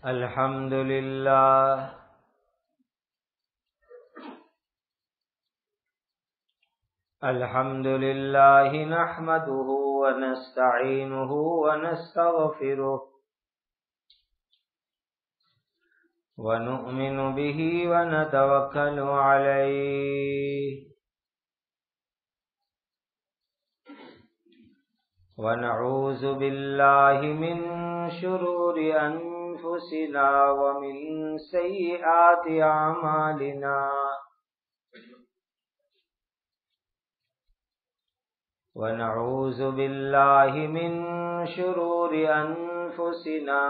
الحمد لله نحمده ونستعينه ونستغفره ونؤمن به ونتوكل عليه ونعوذ بالله من شرور أنفسنا ومن سيئات أعمالنا ونعوذ بالله من شرور أنفسنا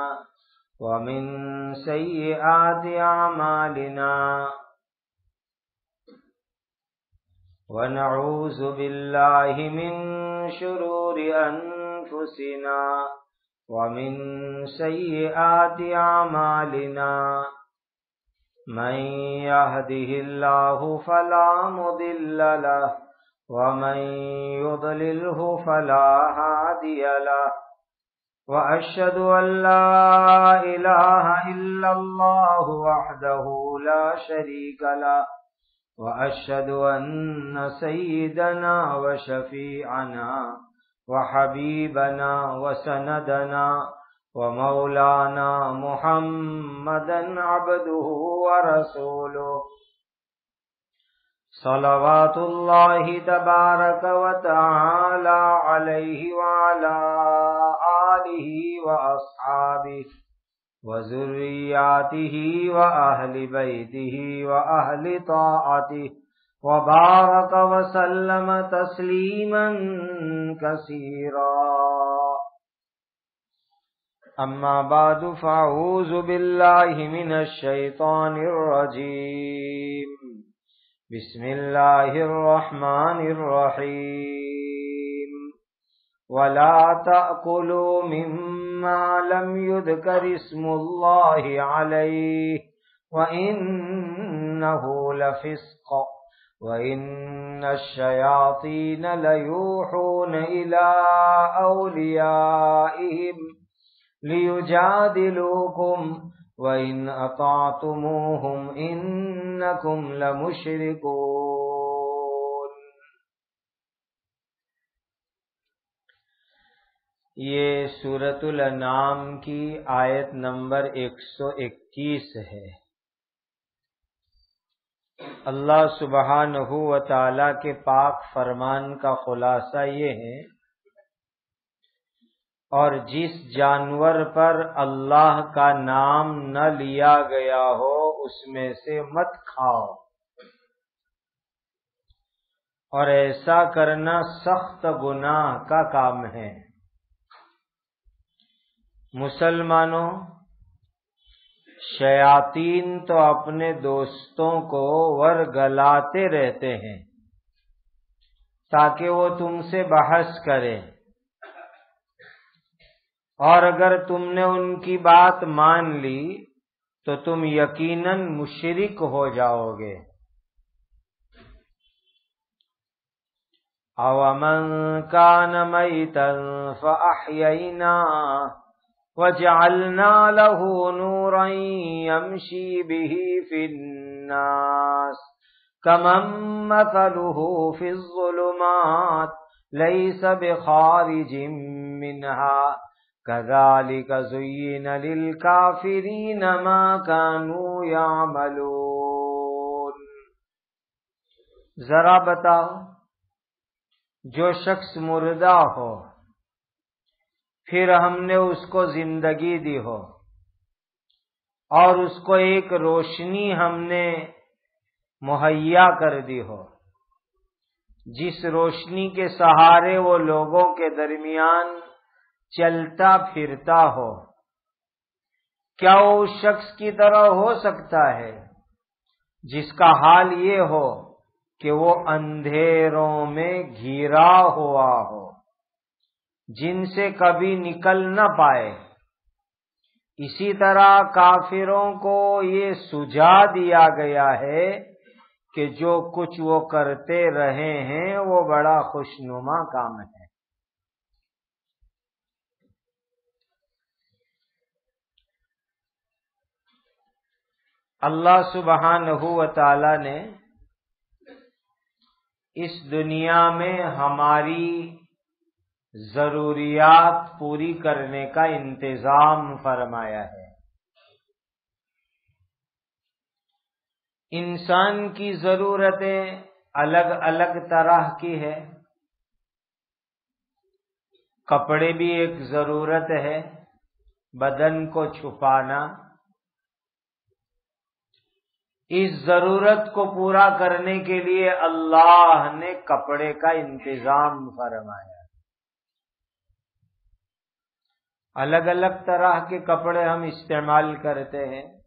ومن سيئات أعمالنا ونعوذ بالله من شرور أنفسنا ومن سيئات أعمالنا من يهده الله فلا مضل له ومن يضلله فلا هادي له وأشهد أن لا إله إلا الله وحده لا شريك له وأشهد أن سيدنا وشفيعنا وحبيبنا وسندنا ومولانا محمدا عبده ورسوله صلوات الله تبارك وتعالى عليه وعلى آله وأصحابه وذرياته وأهل بيته وأهل طاعته وبارك وسلم تسليما كثيرا أما بعد فأعوذ بالله من الشيطان الرجيم بسم الله الرحمن الرحيم ولا تأكلوا مما لم يذكر اسم الله عليه وإنه لفسق وإن الشياطين ليوحون إلى أوليائهم ليجادلوكم وَإِنْ أَطَعْتُمُوهُمْ إِنَّكُمْ لَمُشْرِكُونَ۔ یہ سورۃ الانعام کی آیت نمبر 121 ہے۔ اللہ سبحانہ و تعالی کے پاک فرمان کا خلاصہ یہ ہے، اور جس جانور پر اللہ کا نام نہ لیا گیا ہو اس میں سے مت کھاؤ، اور ایسا کرنا سخت گناہ کا کام ہے۔ مسلمانوں، شیاطین تو اپنے دوستوں کو ورگلاتے رہتے ہیں تاکہ وہ تم سے بحث کریں، اور اگر تم نے ان کی بات مان لی تو تم یقیناً مشرک ہو جاؤ گے۔ أَوَمَنْ كَانَ مَيْتًا فَأَحْيَيْنَاهُ وَجَعَلْنَا لَهُ نُورًا يَمْشِي بِهِ فِي النَّاسِ كَمَنْ مَثَلُهُ فِي الظُّلُمَاتِ لَيْسَ بِخَارِجٍ مِّنْهَا كَذَلِكَ زُيِّنَ لِلْكَافِرِينَ مَا كَانُوا يَعْمَلُونَ۔ ذرا بتاؤ، جو شخص مردہ ہو پھر ہم نے اس کو زندگی دی ہو اور اس کو ایک روشنی ہم نے مہیا کر دی ہو، جس روشنی کے سہارے وہ لوگوں کے درمیان چلتا پھرتا ہو، کیا وہ اس شخص کی طرح ہو سکتا ہے جس کا حال یہ ہو کہ وہ اندھیروں میں گھرا ہوا ہو، جن سے کبھی نکل نہ پائے؟ اسی طرح کافروں کو یہ سجھا دیا گیا ہے کہ جو کچھ وہ کرتے رہے ہیں وہ بڑا خوشنما کام ہے۔ اللہ سبحانہ و تعالی نے اس دنیا میں ہماری ضروریات پوری کرنے کا انتظام فرمایا ہے۔ انسان کی ضرورتیں الگ الگ طرح کی ہے۔ کپڑے بھی ایک ضرورت ہے، بدن کو چھپانا۔ اس ضرورت کو پورا کرنے کے لیے اللہ نے کپڑے کا انتظام فرمایا۔ الگ الگ طرح کے کپڑے ہم استعمال کرتے ہیں،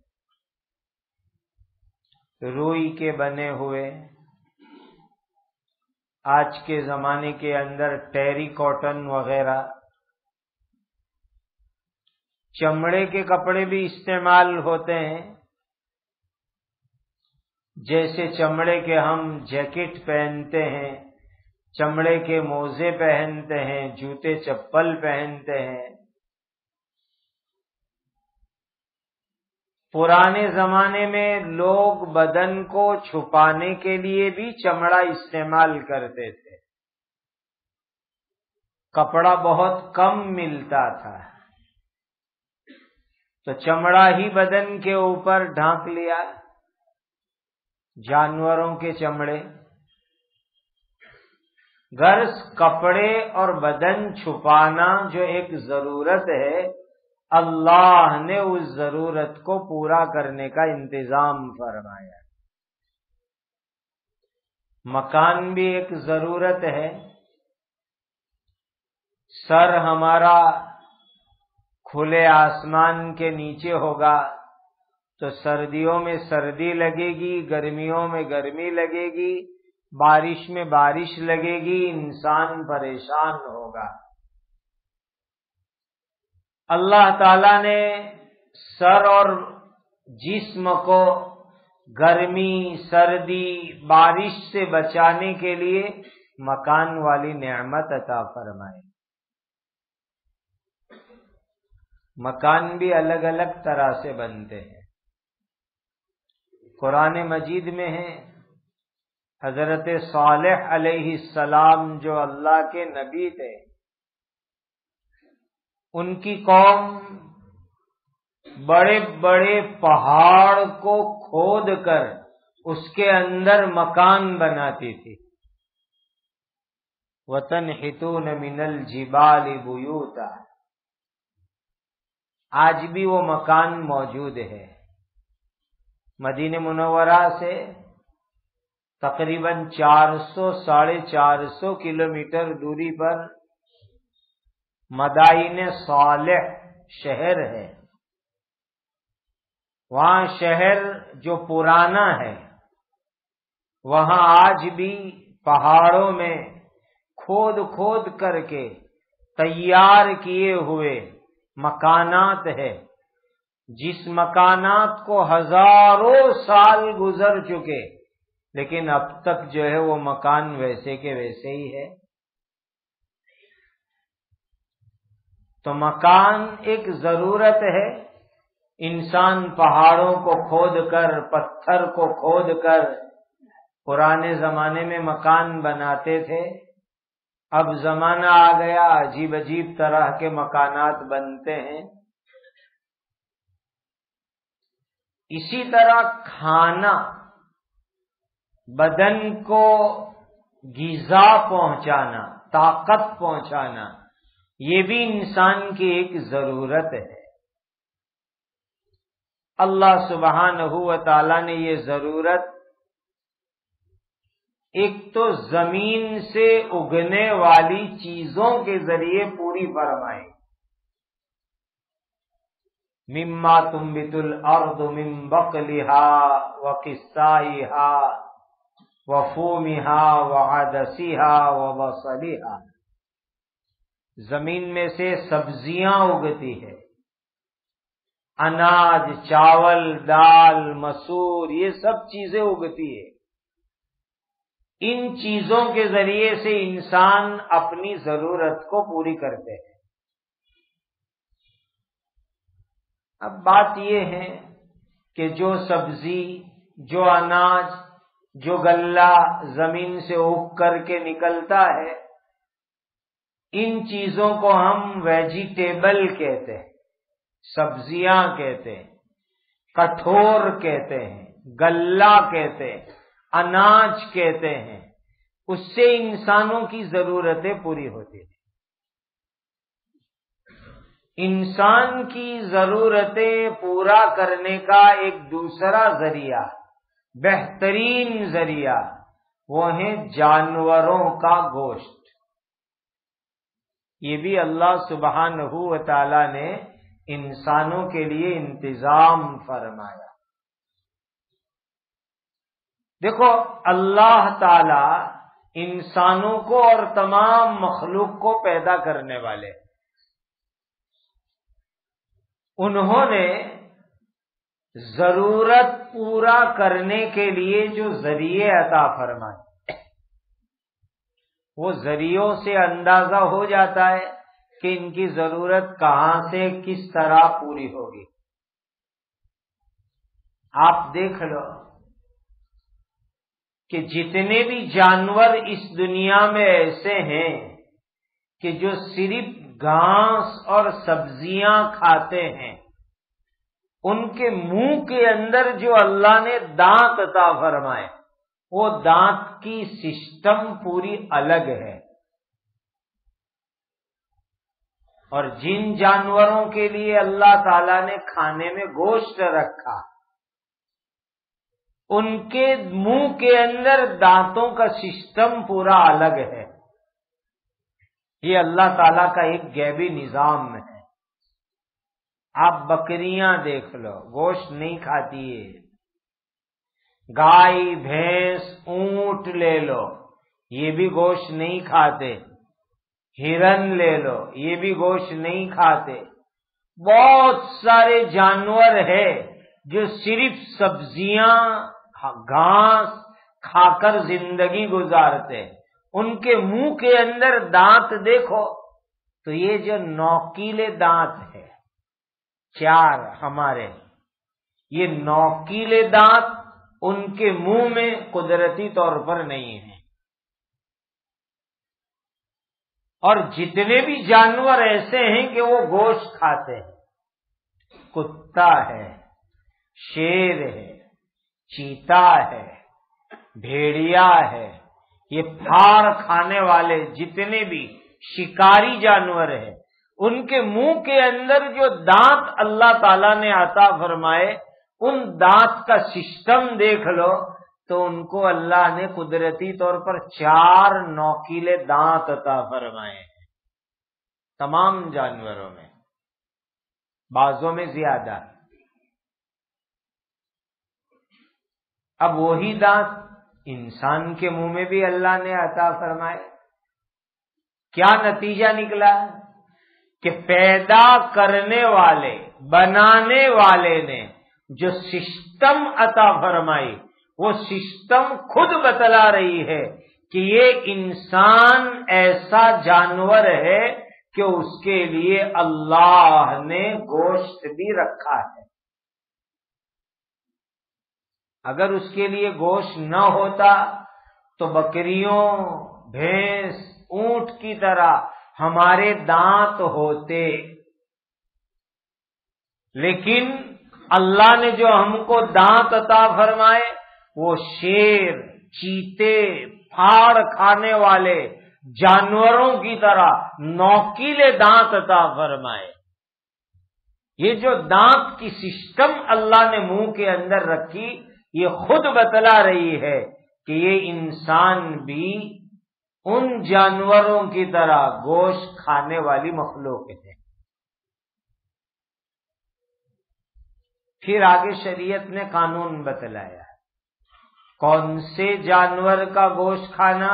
روئی کے بنے ہوئے، آج کے زمانے کے اندر ٹیری کاٹن وغیرہ، چمڑے کے کپڑے بھی استعمال ہوتے ہیں، جیسے چمڑے کے ہم جیکٹ پہنتے ہیں، چمڑے کے موزے پہنتے ہیں، جوتے چپل پہنتے ہیں۔ پرانے زمانے میں لوگ بدن کو چھپانے کے لیے بھی چمڑا استعمال کرتے تھے، کپڑا بہت کم ملتا تھا تو چمڑا ہی بدن کے اوپر ڈھانک لیا، جانوروں کے چمڑے۔ غرض کپڑے اور بدن چھپانا جو ایک ضرورت ہے، اللہ نے اس ضرورت کو پورا کرنے کا انتظام فرمایا۔ مکان بھی ایک ضرورت ہے۔ سر ہمارا کھلے آسمان کے نیچے ہوگا تو سردیوں میں سردی لگے گی، گرمیوں میں گرمی لگے گی، بارش میں بارش لگے گی، انسان پریشان ہوگا۔ اللہ تعالی نے سر اور جسم کو گرمی، سردی، بارش سے بچانے کے لیے مکان والی نعمت عطا فرمائے۔ مکان بھی الگ الگ طرح سے بنتے ہیں۔ قرآن مجید میں ہے، حضرت صالح علیہ السلام جو اللہ کے نبی تھے، ان کی قوم بڑے بڑے پہاڑ کو کھود کر اس کے اندر مکان بناتی تھی۔ وَتَنْحِتُونَ مِنَ الْجِبَالِ بُيُوتًا، آج بھی وہ مکان موجود ہے۔ مدینہ منورہ سے تقریباً 400-450 کلومیٹر دوری پر مدائن صالح شہر ہے۔ وہاں شہر جو پرانا ہے، وہاں آج بھی پہاڑوں میں کھود کھود کر کے تیار کیے ہوئے مکانات ہے، جس مکانات کو ہزاروں سال گزر چکے، لیکن اب تک جو ہے وہ مکان ویسے کے ویسے ہی ہے۔ تو مکان ایک ضرورت ہے۔ انسان پہاڑوں کو کھود کر، پتھر کو کھود کر پرانے زمانے میں مکان بناتے تھے۔ اب زمانہ آ گیا، عجیب عجیب طرح کے مکانات بنتے ہیں۔ اسی طرح کھانا، بدن کو غذا پہنچانا، طاقت پہنچانا، یہ بھی انسان کی ایک ضرورت ہے۔ اللہ سبحانہ و تعالی نے یہ ضرورت ایک تو زمین سے اگنے والی چیزوں کے ذریعے پوری فرمائی۔ مما تنبت الارض من بقلها وقثائها وفومها وعدسها وبصلها، زمین میں سے سبزیاں اگتی ہے، اناج، چاول، دال، مسور، یہ سب چیزیں اگتی ہے۔ ان چیزوں کے ذریعے سے انسان اپنی ضرورت کو پوری کرتے ہیں۔ اب بات یہ ہے کہ جو سبزی، جو اناج، جو غلہ زمین سے اگ کر کے نکلتا ہے، ان چیزوں کو ہم ویجیٹیبل کہتے ہیں، سبزیاں کہتے ہیں، کٹھور کہتے ہیں، غلہ کہتے ہیں، اناج کہتے ہیں، اس سے انسانوں کی ضرورتیں پوری ہوتی ہیں۔ انسان کی ضرورتیں پورا کرنے کا ایک دوسرا ذریعہ، بہترین ذریعہ، وہ ہے جانوروں کا گوشت۔ یہ بھی اللہ سبحانہ و تعالی نے انسانوں کے لیے انتظام فرمایا۔ دیکھو، اللہ تعالی انسانوں کو اور تمام مخلوق کو پیدا کرنے والے، انہوں نے ضرورت پورا کرنے کے لیے جو ذریعے عطا فرمائے، وہ ذریعوں سے اندازہ ہو جاتا ہے کہ ان کی ضرورت کہاں سے کس طرح پوری ہوگی۔ آپ دیکھ لو کہ جتنے بھی جانور اس دنیا میں ایسے ہیں کہ جو صرف گھاس اور سبزیاں کھاتے ہیں، ان کے منہ کے اندر جو اللہ نے دانت عطا فرمائے، وہ دانت کی سسٹم پوری الگ ہے۔ اور جن جانوروں کے لیے اللہ تعالی نے کھانے میں گوشت رکھا، ان کے منہ کے اندر دانتوں کا سسٹم پورا الگ ہے۔ یہ اللہ تعالی کا ایک غیبی نظام ہے۔ آپ بکریاں دیکھ لو، گوشت نہیں کھاتی ہے۔ گائے، بھینس، اونٹ لے لو، یہ بھی گوشت نہیں کھاتے۔ ہرن لے لو، یہ بھی گوشت نہیں کھاتے۔ بہت سارے جانور ہیں جو صرف سبزیاں، گھاس کھا کر زندگی گزارتے، ان کے منہ کے اندر دانت دیکھو تو یہ جو نوکیلے دانت ہے، چار ہمارے، یہ نوکیلے دانت ان کے منہ میں قدرتی طور پر نہیں ہے۔ اور جتنے بھی جانور ایسے ہیں کہ وہ گوشت کھاتے ہیں، کتا ہے، شیر ہے، چیتا ہے، بھیڑیا ہے، یہ پھاڑ کھانے والے جتنے بھی شکاری جانور ہیں، ان کے منہ کے اندر جو دانت اللہ تعالی نے عطا فرمائے، ان دانت کا سسٹم دیکھ لو تو ان کو اللہ نے قدرتی طور پر 4 نوکیلے دانت عطا فرمائے ہیں، تمام جانوروں میں، بعضوں میں زیادہ۔ اب وہی دانت انسان کے منہ میں بھی اللہ نے عطا فرمائے۔ کیا نتیجہ نکلا کہ پیدا کرنے والے، بنانے والے نے جو سسٹم عطا فرمائی، وہ سسٹم خود بتلا رہی ہے کہ یہ انسان ایسا جانور ہے کہ اس کے لیے اللہ نے گوشت بھی رکھا ہے۔ اگر اس کے لیے گوشت نہ ہوتا تو بکریوں، بھینس، اونٹ کی طرح ہمارے دانت ہوتے، لیکن اللہ نے جو ہم کو دانت عطا فرمائے وہ شیر، چیتے، پھاڑ کھانے والے جانوروں کی طرح نوکیلے دانت عطا فرمائے۔ یہ جو دانت کی سسٹم اللہ نے منہ کے اندر رکھی، یہ خود بتلا رہی ہے کہ یہ انسان بھی ان جانوروں کی طرح گوشت کھانے والی مخلوق ہے۔ پھر آگے شریعت نے قانون بتلایا، کون سے جانور کا گوشت کھانا،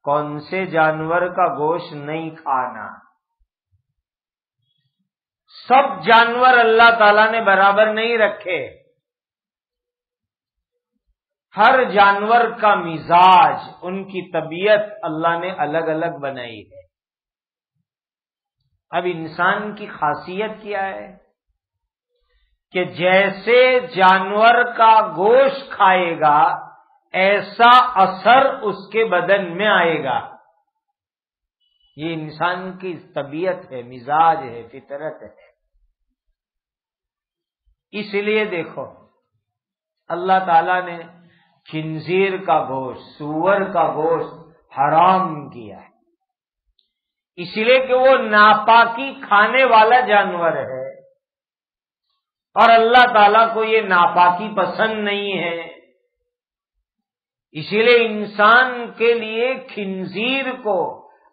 کون سے جانور کا گوشت نہیں کھانا۔ سب جانور اللہ تعالیٰ نے برابر نہیں رکھے، ہر جانور کا مزاج، ان کی طبیعت اللہ نے الگ الگ بنائی ہے۔ اب انسان کی خاصیت کیا ہے کہ جیسے جانور کا گوشت کھائے گا ایسا اثر اس کے بدن میں آئے گا. یہ انسان کی طبیعت ہے، مزاج ہے، فطرت ہے. اس لیے دیکھو اللہ تعالی نے خنزیر کا گوشت، سور کا گوشت حرام کیا ہے، اس لیے کہ وہ ناپاکی کھانے والا جانور ہے اور اللہ تعالیٰ کو یہ ناپاکی پسند نہیں ہے. اسی لیے انسان کے لیے خنزیر کو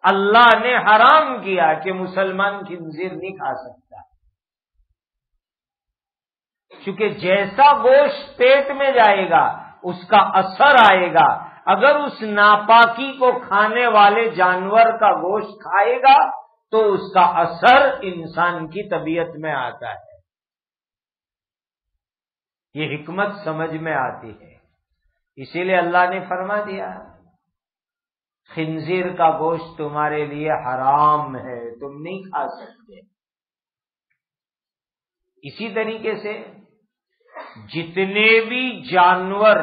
اللہ نے حرام کیا کہ مسلمان خنزیر نہیں کھا سکتا، کیونکہ جیسا گوشت پیٹ میں جائے گا اس کا اثر آئے گا. اگر اس ناپاکی کو کھانے والے جانور کا گوشت کھائے گا تو اس کا اثر انسان کی طبیعت میں آتا ہے. یہ حکمت سمجھ میں آتی ہے. اسی لیے اللہ نے فرما دیا خنزیر کا گوشت تمہارے لیے حرام ہے، تم نہیں کھا سکتے. اسی طریقے سے جتنے بھی جانور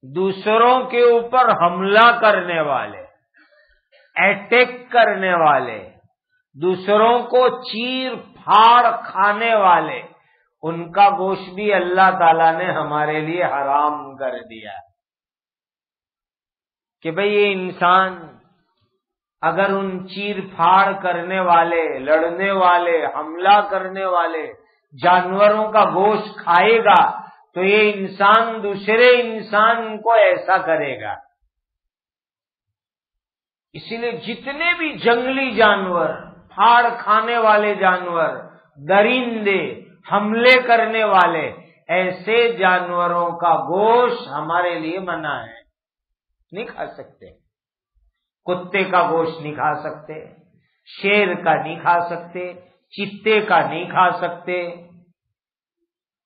دوسروں کے اوپر حملہ کرنے والے، اٹیک کرنے والے، دوسروں کو چیر پھاڑ کھانے والے، ان کا گوشت بھی اللہ تعالیٰ نے ہمارے لیے حرام کر دیا کہ بھئی یہ انسان اگر ان چیر پھاڑ کرنے والے، لڑنے والے، حملہ کرنے والے جانوروں کا گوشت کھائے گا تو یہ انسان دوسرے انسان کو ایسا کرے گا. اسی لیے جتنے بھی جنگلی جانور، پھاڑ کھانے والے جانور، درندے، حملے کرنے والے، ایسے جانوروں کا گوشت ہمارے لیے منع ہے، نہیں کھا سکتے. کتے کا گوشت نہیں کھا سکتے، شیر کا نہیں کھا سکتے، چیتے کا نہیں کھا سکتے.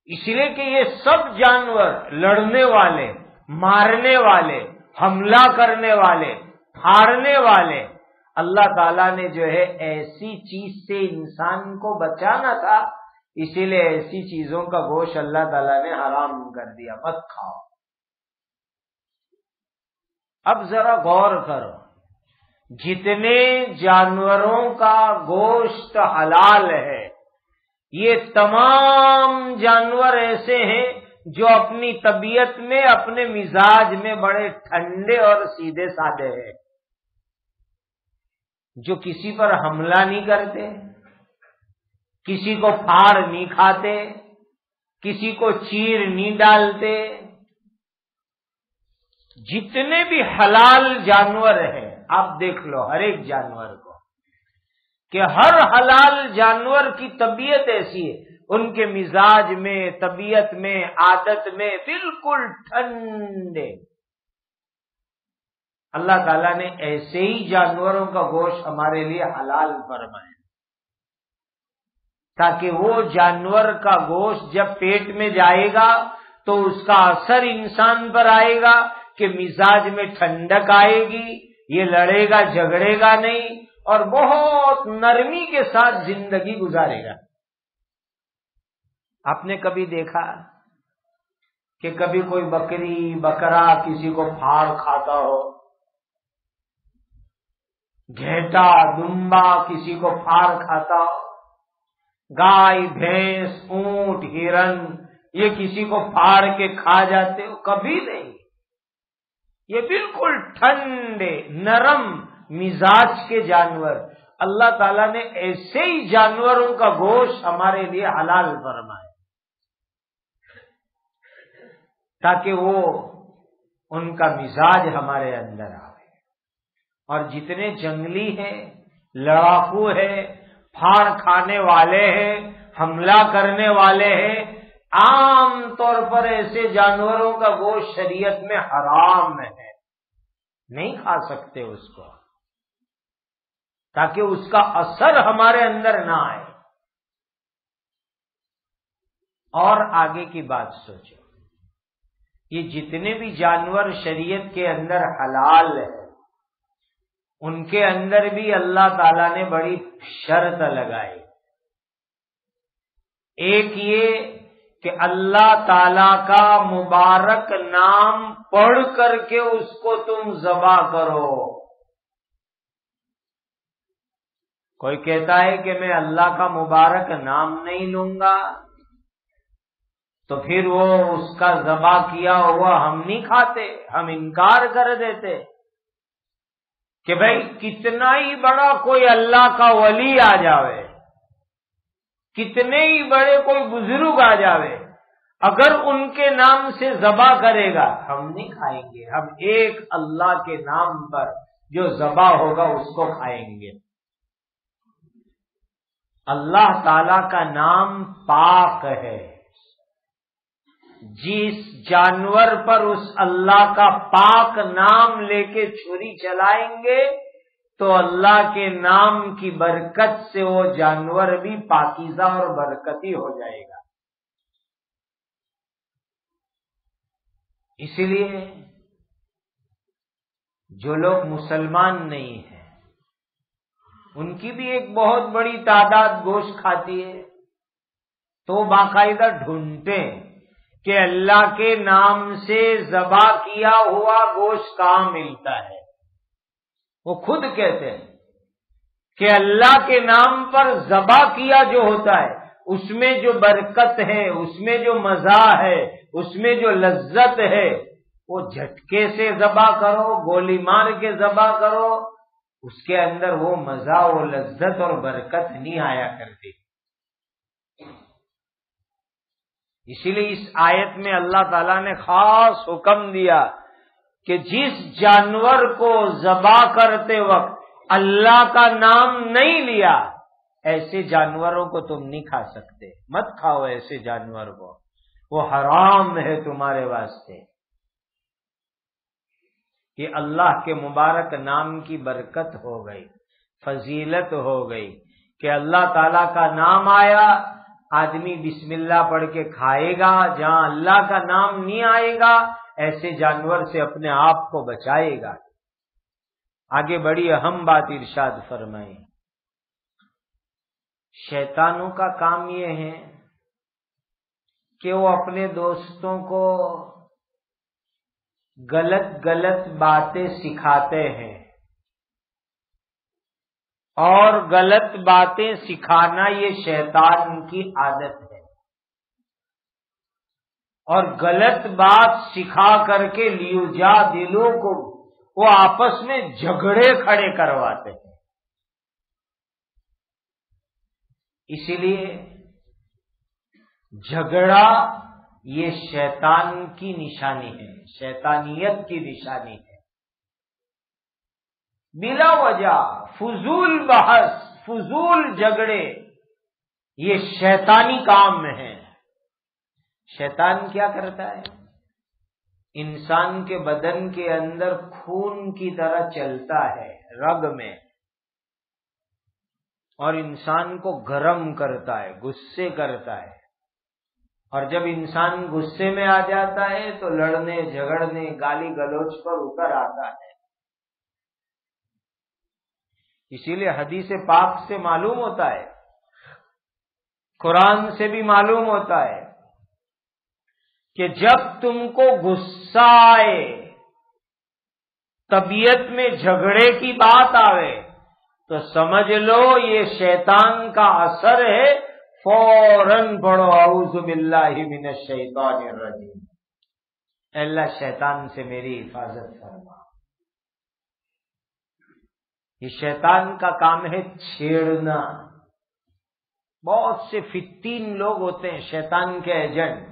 اس لیے کہ یہ سب جانور لڑنے والے، مارنے والے، حملہ کرنے والے، پھاڑنے والے، اللہ تعالیٰ نے جو ہے ایسی چیز سے انسان کو بچانا تھا، اسی لیے ایسی چیزوں کا گوشت اللہ تعالیٰ نے حرام کر دیا، مت کھاؤ. اب ذرا غور کرو، جتنے جانوروں کا گوشت حلال ہے یہ تمام جانور ایسے ہیں جو اپنی طبیعت میں، اپنے مزاج میں بڑے ٹھنڈے اور سیدھے سادے ہیں، جو کسی پر حملہ نہیں کرتے، کسی کو پھاڑ نہیں کھاتے، کسی کو چیر نہیں ڈالتے. جتنے بھی حلال جانور ہیں آپ دیکھ لو ہر ایک جانور کو کہ ہر حلال جانور کی طبیعت ایسی ہے، ان کے مزاج میں، طبیعت میں، عادت میں بالکل ٹھنڈے. اللہ تعالیٰ نے ایسے ہی جانوروں کا گوشت ہمارے لیے حلال فرمایا تاکہ وہ جانور کا گوشت جب پیٹ میں جائے گا تو اس کا اثر انسان پر آئے گا کہ مزاج میں ٹھنڈک آئے گی، یہ لڑے گا جھگڑے گا نہیں اور بہت نرمی کے ساتھ زندگی گزارے گا. آپ نے کبھی دیکھا کہ کبھی کوئی بکری، بکرا کسی کو پھاڑ کھاتا ہو، گھیٹا، دمبا کسی کو پھاڑ کھاتا ہو، گائے، بھینس، اونٹ، ہرن یہ کسی کو پھاڑ کے کھا جاتے ہو؟ کبھی نہیں. یہ بالکل ٹھنڈے نرم مزاج کے جانور، اللہ تعالیٰ نے ایسے ہی جانوروں کا گوشت ہمارے لیے حلال فرمایا تاکہ وہ ان کا مزاج ہمارے اندر آئے. اور جتنے جنگلی ہیں، لڑاکو ہیں، پھاڑ کھانے والے ہیں، حملہ کرنے والے ہیں، عام طور پر ایسے جانوروں کا گوشت شریعت میں حرام ہے، نہیں کھا سکتے اس کو تاکہ اس کا اثر ہمارے اندر نہ آئے. اور آگے کی بات سوچو، یہ جتنے بھی جانور شریعت کے اندر حلال ہے ان کے اندر بھی اللہ تعالیٰ نے بڑی شرط لگائی ایک یہ کہ اللہ تعالی کا مبارک نام پڑھ کر کے اس کو تم ذبح کرو. کوئی کہتا ہے کہ میں اللہ کا مبارک نام نہیں لوں گا تو پھر وہ اس کا ذبح کیا ہوا ہم نہیں کھاتے، ہم انکار کر دیتے کہ بھائی کتنا ہی بڑا کوئی اللہ کا ولی آ جاوے، کتنے ہی بڑے کوئی بزرگ آ جاوے، اگر ان کے نام سے ذبح کرے گا ہم نہیں کھائیں گے، ہم ایک اللہ کے نام پر جو ذبح ہوگا اس کو کھائیں گے. اللہ تعالی کا نام پاک ہے. جس جانور پر اس اللہ کا پاک نام لے کے چھری چلائیں گے تو اللہ کے نام کی برکت سے وہ جانور بھی پاکیزہ اور برکتی ہو جائے گا. اسی لیے جو لوگ مسلمان نہیں ہیں ان کی بھی ایک بہت بڑی تعداد گوشت کھاتی ہے، تو باقاعدہ ڈھونڈتے ہیں کہ اللہ کے نام سے ذبح کیا ہوا گوشت کہاں ملتا ہے. وہ خود کہتے ہیں کہ اللہ کے نام پر ذبح کیا جو ہوتا ہے اس میں جو برکت ہے، اس میں جو مزہ ہے، اس میں جو لذت ہے، وہ جھٹکے سے ذبح کرو، گولی مار کے ذبح کرو، اس کے اندر وہ مزہ، وہ لذت اور برکت نہیں آیا کرتی. اسی لیے اس آیت میں اللہ تعالیٰ نے خاص حکم دیا کہ جس جانور کو ذبح کرتے وقت اللہ کا نام نہیں لیا ایسے جانوروں کو تم نہیں کھا سکتے، مت کھاؤ ایسے جانور کو، وہ حرام ہے تمہارے واسطے. یہ اللہ کے مبارک نام کی برکت ہو گئی، فضیلت ہو گئی کہ اللہ تعالیٰ کا نام آیا، آدمی بسم اللہ پڑھ کے کھائے گا. جہاں اللہ کا نام نہیں آئے گا ایسے جانور سے اپنے آپ کو بچائے گا. آگے بڑی اہم بات ارشاد فرمائیں. شیطانوں کا کام یہ ہے کہ وہ اپنے دوستوں کو غلط باتیں سکھاتے ہیں، اور غلط باتیں سکھانا یہ شیطان کی عادت ہے، اور غلط بات سکھا کر کے لیوجا دلوں کو وہ آپس میں جھگڑے کھڑے کرواتے ہیں. اسی لیے جھگڑا یہ شیطان کی نشانی ہے، شیطانیت کی نشانی ہے. بلا وجہ فضول بحث، فضول جھگڑے یہ شیطانی کام ہے. شیطان کیا کرتا ہے؟ انسان کے بدن کے اندر خون کی طرح چلتا ہے رگ میں، اور انسان کو گرم کرتا ہے، غصے کرتا ہے، اور جب انسان غصے میں آ جاتا ہے تو لڑنے جھگڑنے گالی گلوچ پر اتر آتا ہے. اسی لیے حدیث پاک سے معلوم ہوتا ہے، قرآن سے بھی معلوم ہوتا ہے کہ جب تم کو غصہ آئے، طبیعت میں جھگڑے کی بات آوے تو سمجھ لو یہ شیطان کا اثر ہے. فوراً پڑھو اعوذ باللہ من الشیطان الرجیم، اللہ شیطان سے میری حفاظت فرما. یہ شیطان کا کام ہے چھیڑنا. بہت سے فتین لوگ ہوتے ہیں شیطان کے ایجنٹ،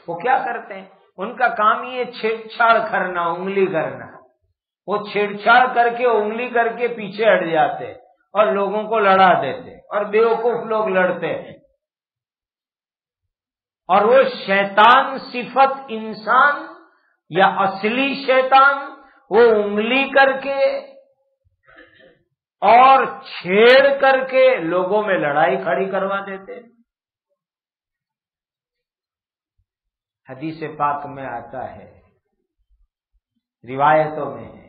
وہ کیا کرتے ہیں؟ ان کا کام یہ چھیڑ چھاڑ کرنا، انگلی کرنا. وہ چھیڑ چھاڑ کر کے انگلی کر کے پیچھے ہٹ جاتے اور لوگوں کو لڑا دیتے، اور بیوقوف لوگ لڑتے ہیں. اور وہ شیطان صفت انسان یا اصلی شیطان وہ انگلی کر کے اور چھیڑ کر کے لوگوں میں لڑائی کھڑی کروا دیتے. حدیث پاک میں آتا ہے، روایتوں میں ہے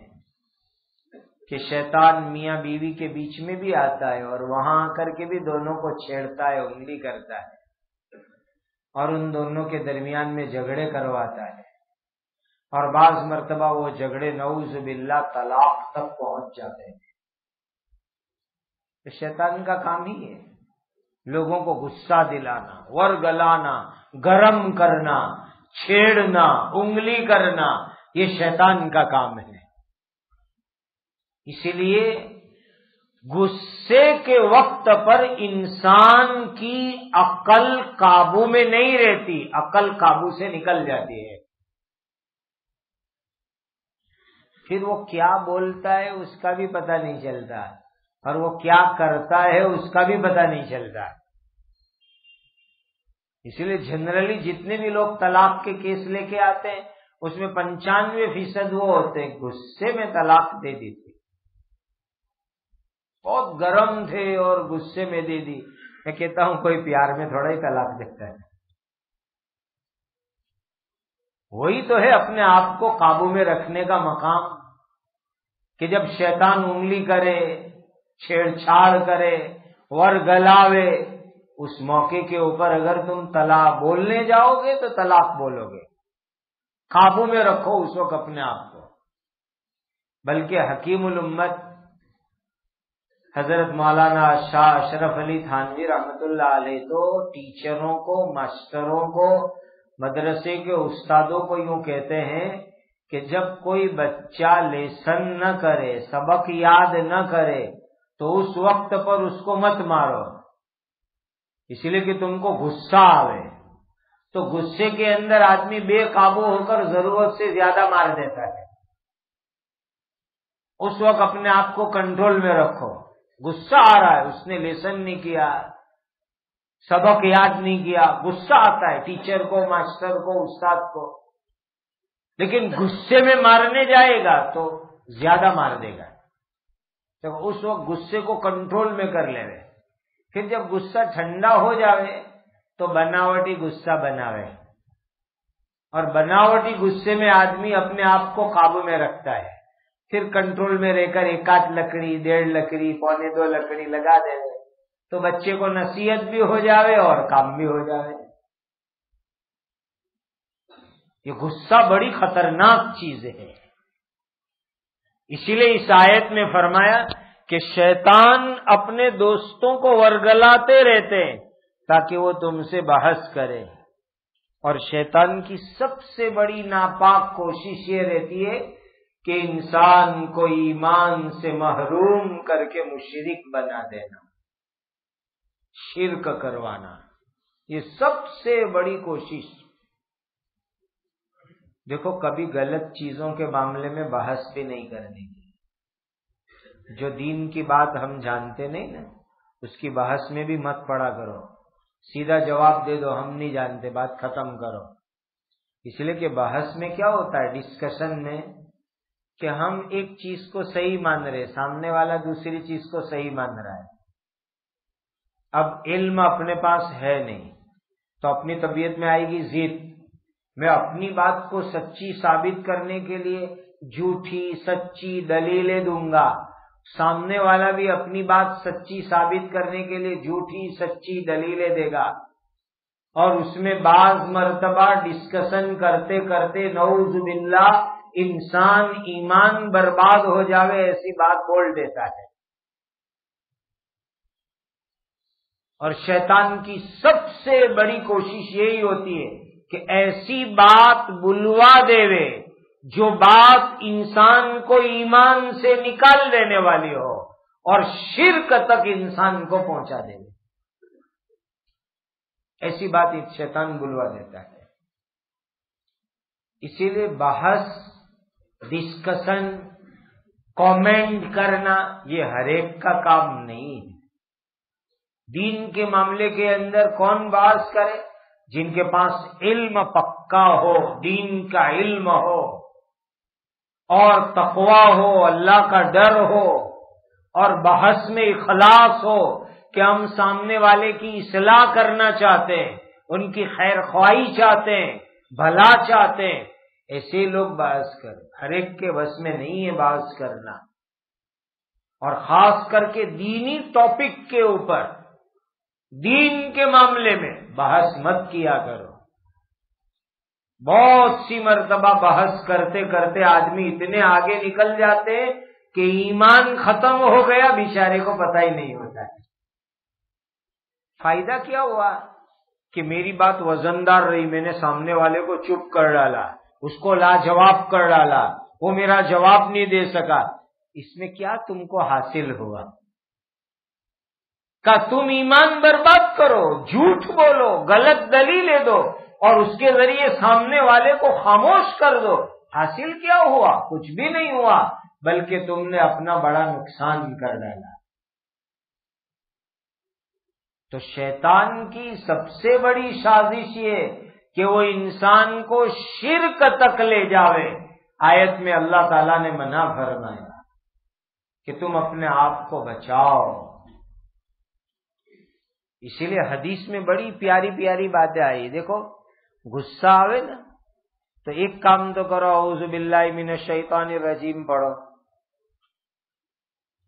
کہ شیطان میاں بیوی کے بیچ میں بھی آتا ہے اور وہاں آ کر کے بھی دونوں کو چھیڑتا ہے، انگلی کرتا ہے. اور ان دونوں کے درمیان میں جھگڑے کرواتا ہے، اور بعض مرتبہ وہ جھگڑے نعوذ باللہ طلاق تک پہنچ جاتے ہیں۔ تو شیطان کا کام ہی ہے لوگوں کو غصہ دلانا، ورگلانا، گرم کرنا، چھیڑنا، انگلی کرنا، یہ شیطان کا کام ہے۔ اسی لیے غصے کے وقت پر انسان کی عقل قابو میں نہیں رہتی، عقل قابو سے نکل جاتی ہے۔ پھر وہ کیا بولتا ہے اس کا بھی پتہ نہیں چلتا، اور وہ کیا کرتا ہے اس کا بھی پتہ نہیں چلتا۔ اسی لیے جنرلی جتنے بھی لوگ طلاق کے کیس لے کے آتے ہیں اس میں 95% وہ ہوتے ہیں غصے میں طلاق دے دی تھی، بہت گرم تھے اور غصے میں دے دی۔ میں کہتا ہوں کوئی پیار میں تھوڑا ہی طلاق دیتا ہے، وہی تو ہے اپنے آپ کو قابو میں رکھنے کا مقام، کہ جب شیطان انگلی کرے، چھیڑ چھاڑ کرے، ورگلاوے، اس موقع کے اوپر اگر تم طلاق بولنے جاؤ گے تو طلاق بولو گے۔ قابو میں رکھو اس وقت اپنے آپ کو۔ بلکہ حکیم الامت حضرت مولانا شاہ اشرف علی تھانوی رحمۃ اللہ علیہ تو ٹیچروں کو، ماسٹروں کو، مدرسے کے استادوں کو یوں کہتے ہیں کہ جب کوئی بچہ لیسن نہ کرے، سبق یاد نہ کرے، تو اس وقت پر اس کو مت مارو، اس لیے کہ تم کو غصہ آوے۔ تو غصے کے اندر آدمی بے قابو ہو کر ضرورت سے زیادہ مار دیتا ہے۔ اس وقت اپنے آپ کو کنٹرول میں رکھو۔ غصہ آ رہا ہے، اس نے لیسن نہیں کیا، سبق یاد نہیں کیا، غصہ آتا ہے ٹیچر کو، ماسٹر کو، استاد کو، لیکن غصے میں مارنے جائے گا تو زیادہ مار دے گا۔ تو اس وقت غصے کو کنٹرول میں کر لے رہے، پھر جب غصہ ٹھنڈا ہو جاوے تو بناوٹی غصہ بناوے، اور بناوٹی غصے میں آدمی اپنے آپ کو قابو میں رکھتا ہے، پھر کنٹرول میں رہ کر 1 لکڑی، 1.5 لکڑی، 1.25 لکڑی لگا دے رہے، تو بچے کو نصیحت بھی ہو جاوے اور کام بھی ہو جاوے۔ یہ غصہ بڑی خطرناک چیز ہے، اسی لیے اس آیت میں فرمایا کہ شیطان اپنے دوستوں کو ورگلاتے رہتے ہیں تاکہ وہ تم سے بحث کرے، اور شیطان کی سب سے بڑی ناپاک کوشش یہ رہتی ہے کہ انسان کو ایمان سے محروم کر کے مشرک بنا دینا، شرک کروانا، یہ سب سے بڑی کوشش۔ دیکھو کبھی غلط چیزوں کے معاملے میں بحث بھی نہیں کرنے کی، جو دین کی بات ہم جانتے نہیں نا اس کی بحث میں بھی مت پڑا کرو، سیدھا جواب دے دو ہم نہیں جانتے، بات ختم کرو۔ اس لیے کہ بحث میں کیا ہوتا ہے، ڈسکشن میں، کہ ہم ایک چیز کو صحیح مان رہے، سامنے والا دوسری چیز کو صحیح مان رہا ہے۔ اب علم اپنے پاس ہے نہیں تو اپنی طبیعت میں آئے گی ضد، میں اپنی بات کو سچی ثابت کرنے کے لیے جھوٹی سچی دلیلیں دوں گا، سامنے والا بھی اپنی بات سچی ثابت کرنے کے لیے جھوٹی سچی دلیلیں دے گا، اور اس میں بعض مرتبہ ڈسکشن کرتے کرتے نعوذ باللہ انسان ایمان برباد ہو جاوے ایسی بات بول دیتا ہے۔ اور شیطان کی سب سے بڑی کوشش یہی ہوتی ہے کہ ایسی بات بلوا دیوے جو بات انسان کو ایمان سے نکال دینے والی ہو اور شرک تک انسان کو پہنچا دے، ایسی بات شیطان بلوا دیتا ہے۔ اسی لیے بحث، ڈسکشن، کامنٹ کرنا یہ ہر ایک کا کام نہیں ہے۔ دین کے معاملے کے اندر کون بحث کرے؟ جن کے پاس علم پکا ہو، دین کا علم ہو اور تقویٰ ہو، اللہ کا ڈر ہو، اور بحث میں اخلاص ہو کہ ہم سامنے والے کی اصلاح کرنا چاہتے ہیں، ان کی خیر خواہی چاہتے ہیں، بھلا چاہتے ہیں، ایسے لوگ بحث کریں۔ ہر ایک کے بس میں نہیں ہے بحث کرنا، اور خاص کر کے دینی ٹاپک کے اوپر دین کے معاملے میں بحث مت کیا کرو۔ بہت سی مرتبہ بحث کرتے کرتے آدمی اتنے آگے نکل جاتے کہ ایمان ختم ہو گیا، بیچارے کو پتہ ہی نہیں ہوتا ہے۔ فائدہ کیا ہوا کہ میری بات وزندار رہی، میں نے سامنے والے کو چپ کر ڈالا، اس کو لاجواب کر ڈالا، وہ میرا جواب نہیں دے سکا، اس میں کیا تم کو حاصل ہوا؟ کہ تم ایمان برباد کرو، جھوٹ بولو، غلط دلیلیں دو اور اس کے ذریعے سامنے والے کو خاموش کر دو، حاصل کیا ہوا؟ کچھ بھی نہیں ہوا، بلکہ تم نے اپنا بڑا نقصان کر ڈالا۔ تو شیطان کی سب سے بڑی سازش یہ کہ وہ انسان کو شرک تک لے جاوے۔ آیت میں اللہ تعالیٰ نے منع فرمایا کہ تم اپنے آپ کو بچاؤ۔ اسی لیے حدیث میں بڑی پیاری پیاری باتیں آئی۔ دیکھو غصہ آوے نا تو ایک کام تو کرو، اعوذ باللہ من الشیطان الرجیم پڑھو،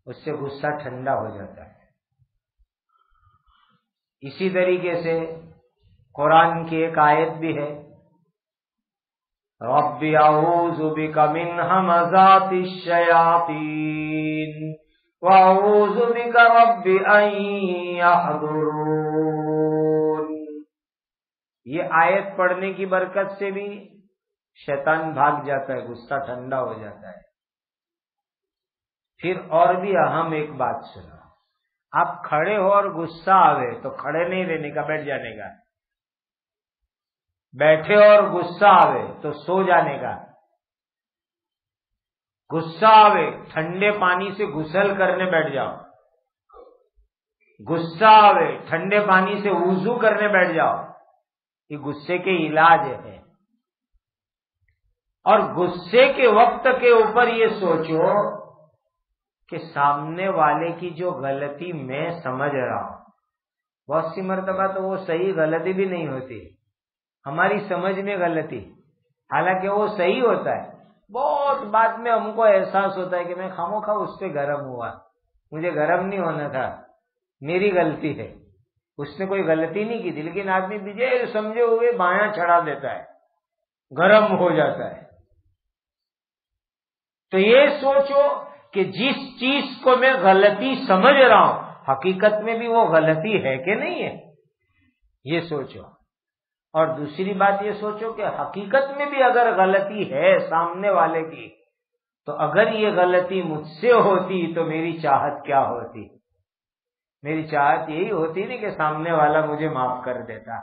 اس سے غصہ ٹھنڈا ہو جاتا ہے۔ اسی طریقے سے قرآن کی ایک آیت بھی ہے، رب اعوذ بک من ہمزات الشیاطین واعوذ بک رب ان یحضرون۔ یہ آیت پڑھنے کی برکت سے بھی شیطان بھاگ جاتا ہے، غصہ ٹھنڈا ہو جاتا ہے۔ پھر اور بھی اہم ایک بات سنو، آپ کھڑے ہو اور غصہ آوے تو کھڑے نہیں رہنے کا، بیٹھ جانے کا، بیٹھے اور غصہ آوے تو سو جانے کا، غصہ آوے ٹھنڈے پانی سے غسل کرنے بیٹھ جاؤ، غصہ آوے ٹھنڈے پانی سے وضو کرنے بیٹھ جاؤ، یہ غصے کے علاج ہے۔ اور غصے کے وقت کے اوپر یہ سوچو کہ سامنے والے کی جو غلطی میں سمجھ رہا ہوں، بہت سی مرتبہ تو وہ صحیح غلطی بھی نہیں ہوتی، ہماری سمجھ میں غلطی، حالانکہ وہ صحیح ہوتا ہے۔ بہت بعد میں ہم کو احساس ہوتا ہے کہ میں خاموخواہ اس پہ گرم ہوا، مجھے گرم نہیں ہونا تھا، میری غلطی ہے، اس نے کوئی غلطی نہیں کی تھی، لیکن آدمی بغیر سمجھے ہوئے بایاں چڑھا دیتا ہے، گرم ہو جاتا ہے۔ تو یہ سوچو کہ جس چیز کو میں غلطی سمجھ رہا ہوں حقیقت میں بھی وہ غلطی ہے کہ نہیں ہے، یہ سوچو۔ اور دوسری بات یہ سوچو کہ حقیقت میں بھی اگر غلطی ہے سامنے والے کی، تو اگر یہ غلطی مجھ سے ہوتی تو میری چاہت کیا ہوتی؟ میری چاہت یہی ہوتی نہیں کہ سامنے والا مجھے معاف کر دیتا۔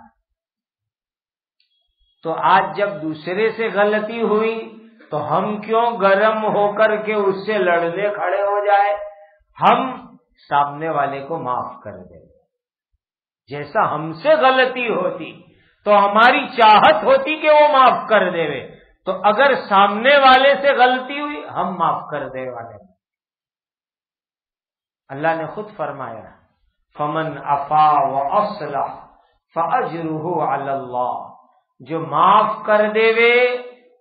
تو آج جب دوسرے سے غلطی ہوئی تو ہم کیوں گرم ہو کر کے اس سے لڑنے کھڑے ہو جائے؟ ہم سامنے والے کو معاف کر دیں۔ جیسا ہم سے غلطی ہوتی تو ہماری چاہت ہوتی کہ وہ معاف کر دے، تو اگر سامنے والے سے غلطی ہوئی ہم معاف کر دے والے۔ اللہ نے خود فرمایا فمن عفا واصلح فاجرہ علی اللہ، جو معاف کر دے وے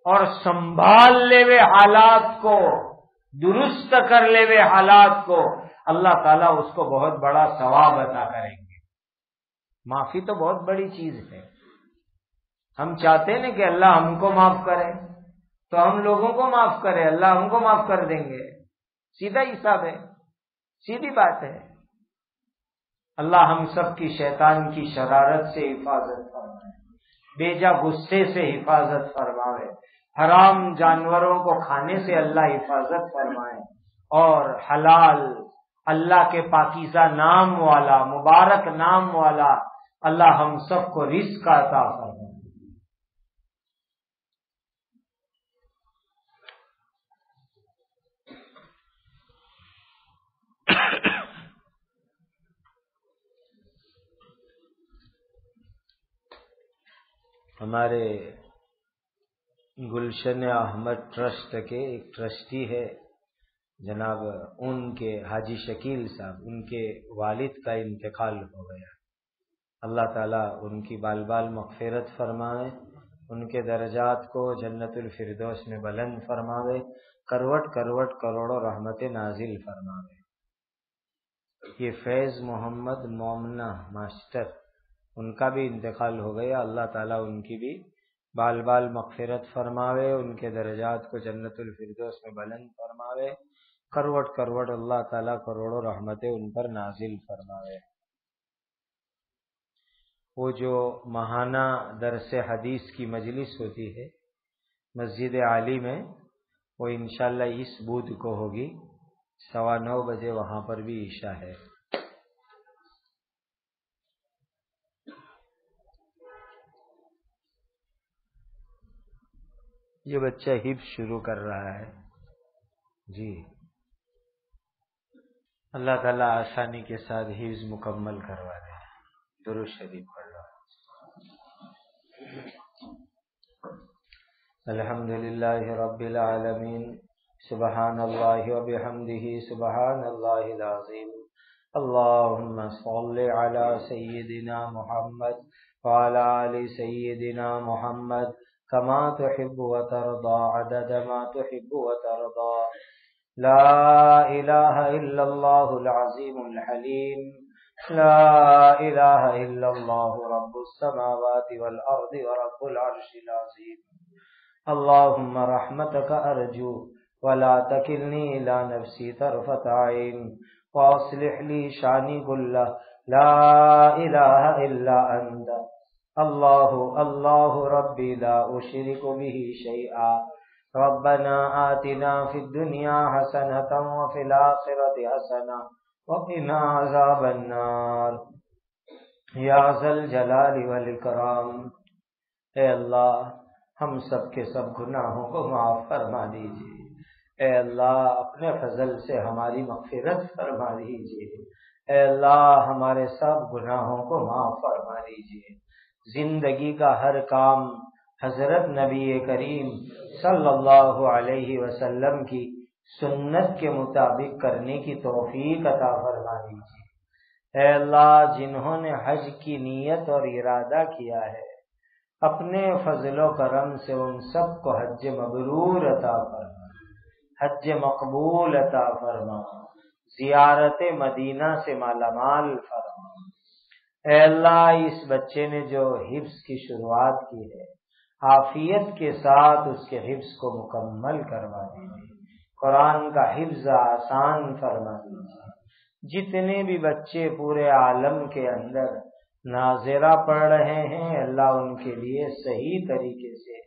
اور سنبھال لے وے حالات کو، درست کر لے وے حالات کو، اللہ تعالیٰ اس کو بہت بڑا ثواب عطا کریں گے۔ معافی تو بہت بڑی چیز ہے۔ ہم چاہتے ہیں نا کہ اللہ ہم کو معاف کرے، تو ہم لوگوں کو معاف کرے، اللہ ہم کو معاف کر دیں گے، سیدھا حساب ہے، سیدھی بات ہے۔ اللہ ہم سب کی شیطان کی شرارت سے حفاظت فرمائے، بیجا غصے سے حفاظت فرمائے، حرام جانوروں کو کھانے سے اللہ حفاظت فرمائے، اور حلال اللہ کے پاکیزہ نام والا مبارک نام والا اللہ ہم سب کو رزق عطا فرمائے۔ ہمارے گلشن احمد ٹرسٹ کے ایک ٹرسٹی ہے جناب، ان کے حاجی شکیل صاحب، ان کے والد کا انتقال ہو گیا۔ اللہ تعالیٰ ان کی بال بال مغفرت فرمائے، ان کے درجات کو جنت الفردوس میں بلند فرماوے، کروٹ کروٹ کروڑوں رحمت نازل فرماوے۔ یہ فیض محمد مومنہ ماسٹر، ان کا بھی انتقال ہو گیا، اللہ تعالیٰ ان کی بھی بال بال مغفرت فرماوے، ان کے درجات کو جنت الفردوس میں بلند فرماوے، کروٹ کروٹ اللہ تعالیٰ کروڑوں رحمتیں ان پر نازل فرماوے۔ وہ جو ماہانہ درس حدیث کی مجلس ہوتی ہے مسجد عالی میں، وہ انشاءاللہ اس بدھ کو ہوگی، 9:15 بجے، وہاں پر بھی عشاء ہے۔ یہ بچہ حفظ شروع کر رہا ہے جی، اللہ تعالیٰ آسانی کے ساتھ حفظ مکمل کروا دے۔ درود شریف پڑھ لو۔ الحمدللہ رب العالمین، سبحان اللہ وبحمدہ، سبحان اللہ العظیم۔ اللہم صل علی سیدنا محمد وعلی آل سیدنا محمد کما تحب وترضى عدد ما تحب وترضى۔ لا الہ الا اللہ العظیم الحلیم، لا الہ الا اللہ رب السماوات والارض ورب العرش العظیم۔ اللہم رحمتک ارجو ولا تکلنی الی نفسی طرفۃ عین واصلح لی شانی کلہ، لا الہ الا انت اللہ اللہ ربی لا اشرک بہ شیئا۔ ربنا آتنا فی الدنیا حسنۃ وفی الآخرۃ حسنۃ وقنا عذاب النار یا ذا الجلال والاکرام۔ اے اللہ، ہم سب کے سب گناہوں کو معاف فرما دیجیے۔ اے اللہ، اپنے فضل سے ہماری مغفرت فرما دیجیے۔ اے اللہ، ہمارے سب گناہوں کو معاف فرما دیجیے۔ زندگی کا ہر کام حضرت نبی کریم صلی اللہ علیہ وسلم کی سنت کے مطابق کرنے کی توفیق عطا فرما دیجیے۔ اے اللہ، جنہوں نے حج کی نیت اور ارادہ کیا ہے، اپنے فضل و کرم سے ان سب کو حج مبرور عطا فرما، حج مقبول عطا فرما، زیارت مدینہ سے مالا مال فرما۔ اے اللہ، اس بچے نے جو حفظ کی شروعات کی ہے، عافیت کے ساتھ اس کے حفظ کو مکمل کروا دیجیے، قرآن کا حفظ آسان فرما دیجیے۔ جتنے بھی بچے پورے عالم کے اندر ناظرہ پڑھ رہے ہیں، اللہ ان کے لیے صحیح طریقے سے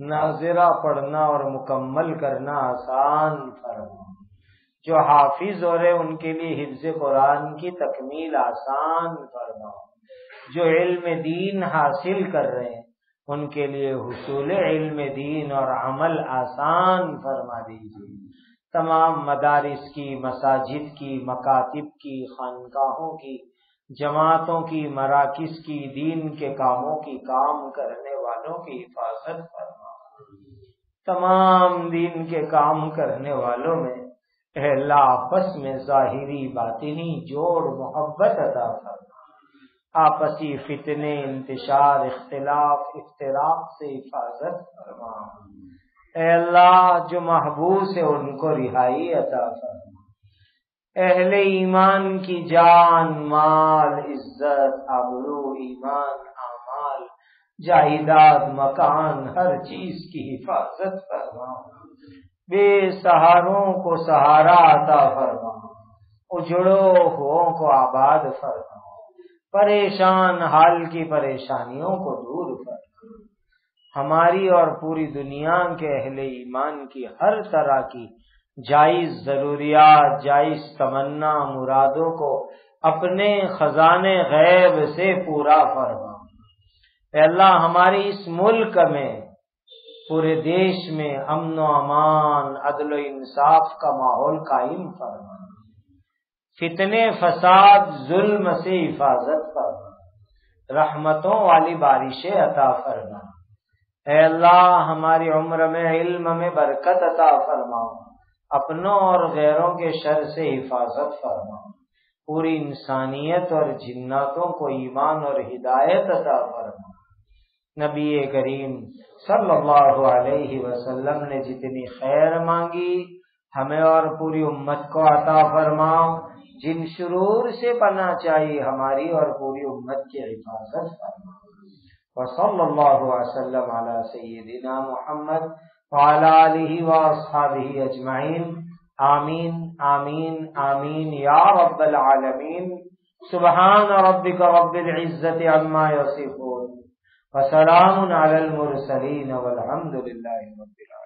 ناظرہ پڑھنا اور مکمل کرنا آسان فرما۔ جو حافظ ہو رہے ان کے لیے حفظ قرآن کی تکمیل آسان فرما۔ جو علم دین حاصل کر رہے ہیں ان کے لیے حصول علم دین اور عمل آسان فرما دیجیے۔ تمام مدارس کی، مساجد کی، مکاتب کی، خانقاہوں کی، جماعتوں کی، مراکز کی، دین کے کاموں کی کام کرنے والوں کی حفاظت فرما۔ تمام دین کے کام کرنے والوں میں اے اللہ آپس میں ظاہری باطنی جوڑ محبت عطا فرما، آپسی فتنے، انتشار، اختلاف، افتراق سے حفاظت فرما۔ اے اللہ، جو محبوس ہے ان کو رہائی عطا فرما۔ اہل ایمان کی جان، مال، عزت، آبرو، ایمان، اعمال، جائیداد، مکان، ہر چیز کی حفاظت فرما۔ بے سہاروں کو سہارا عطا فرما، اجڑوں کو آباد فرما، پریشان حال کی پریشانیوں کو دور فرما۔ ہماری اور پوری دنیا کے اہل ایمان کی ہر طرح کی جائز ضروریات، جائز تمنا، مرادوں کو اپنے خزانے غیب سے پورا فرما۔ اے اللہ، ہمارے اس ملک میں، پورے دیش میں امن و امان، عدل و انصاف کا ماحول قائم فرما، فتنے، فساد، ظلم سے حفاظت فرما، رحمتوں والی بارشیں عطا فرما۔ اے اللہ، ہماری عمر میں، علم میں برکت عطا فرما، اپنوں اور غیروں کے شر سے حفاظت فرما، پوری انسانیت اور جناتوں کو ایمان اور ہدایت عطا فرما۔ نبی کریم صلی اللہ علیہ وسلم نے جتنی خیر مانگی ہمیں اور پوری امت کو عطا فرما۔ جن شرور سے پناہ چاہیے ہماری اور پوری امت کی حفاظت فرما۔ وصلی اللہ وسلم علی سیدنا محمد وعلی آلہ واصحابہ اجمعین، آمین آمین آمین یا رب العالمین۔ سبحان ربک رب العزت عما یصفون وسلام علی المرسلین والحمد للہ رب العالمین۔